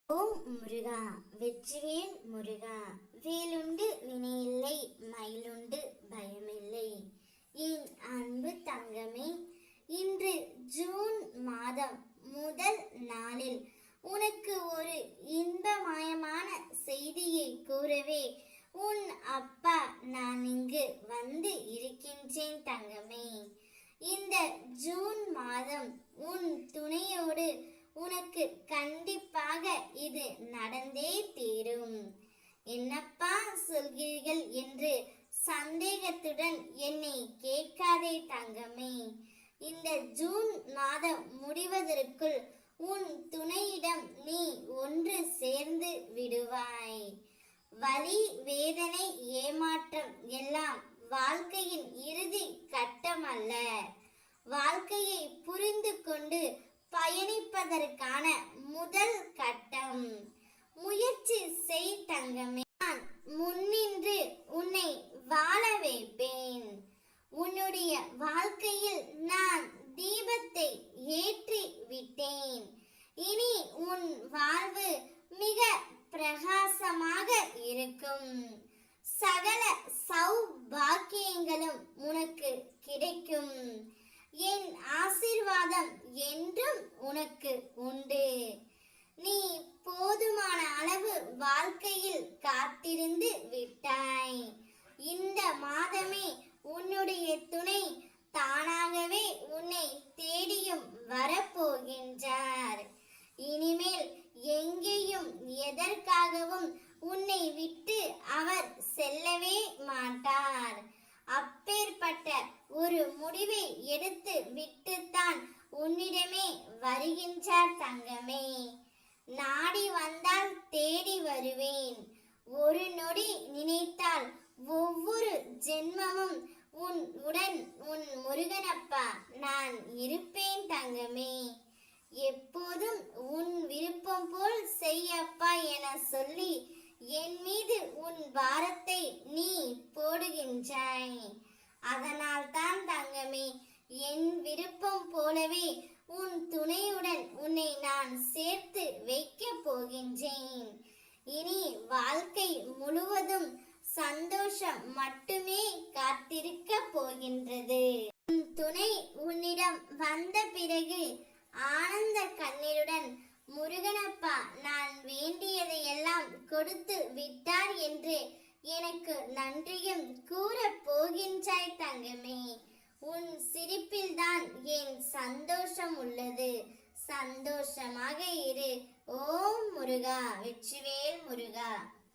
ஓம் முருகா, வெற்றிவேல் முருகா. வேலுண்டு வினையில்லை, மயிலுண்டு பயமில்லை. என் அன்பு தங்கமே, இன்று ஜூன் மாதம் முதல் நாளில் உனக்கு ஒரு இன்பமயமான செய்தியை கூறவே உன் அப்பா நான் இங்கு வந்து இருக்கின்றேன் தங்கமே. இந்த ஜூன் மாதம் உன் துணையோடு உனக்கு கண்டிப்பாக இது நடந்தே தீரும். என்னப்பா சொல்கிறீர்கள் என்று சந்தேகத்துடன் என்னை கேட்காதே தங்கமே. இந்த ஜூன் மாதம் முடிவதற்குள் உன் துணையிடம் நீ ஒன்று சேர்ந்து விடுவாய். வலி, வேதனை, ஏமாற்றம் எல்லாம் வாழ்க்கையின் இறுதி கட்டம் அல்ல. வாழ்க்கையை புரிந்து கொண்டு பயணிப்பதற்கான முதல் கட்டம். முயற்சி செய் தங்கமே. நான் முன்னின்று உன்னை வாழ வைப்பேன். உன்னுடைய வாழ்க்கையில் நான் தீபத்தை ஏற்றி விட்டேன். இனி உன் வாழ்வு மிக பிரகாசமாக இருக்கும். சகல சௌபாக்கியங்களும் உனக்கு கிடைக்கும். என் ஆசீர்வாதம் என்றும் உனக்கு உண்டு. நீ போதுமான அளவு வாழ்க்கையில் காத்திருந்து விட்டாய். இந்த மாதமே உன்னுடைய துணை தானாகவே உன்னை தேடியும் வரப்போகின்றார். இனிமேல் எங்கேயும் எதற்காகவும் உன்னை விட்டு அவர் செல்லவே மாட்டார். அப்பேற்பட்ட ஒரு முடிவை எடுத்து விட்டுத்தான் உன்னிடமே வருகின்றார் தங்கமே. நாடி வந்தால் தேடி வருவேன். ஒரு நொடி நினைத்தால் ஒவ்வொரு ஜென்மமும் உன் உடன் உன் முருகனப்பா நான் இருப்பேன் தங்கமே. எப்போதும் உன் விருப்பம் போல் செய்யப்பா என சொல்லி என் மீது உன் பாரத்தை நீ போடுகின்றாய். அதனால் தான் தங்கமே, என் விருப்பம் போலவே உன் துணையுடன் உன்னை நான் சேர்த்து வைக்க போகின்றேன். இனி வாழ்க்கை முழுவதும் சந்தோஷம் மட்டுமே காத்திருக்க போகின்றது. உன் துணை உன்னிடம் வந்த பிறகு ஆனந்த கண்ணீருடன் முருகனப்பா நான் வேண்டியதையெல்லாம் கொடுத்து விட்டார் என்று எனக்கு நன்றியும் கூற போகின்றாய் தங்கமே. உன் சிரிப்பில்தான் என் சந்தோஷம் உள்ளது. சந்தோஷமாக இரு. ஓம் முருகா, வெற்றிவேல் முருகா.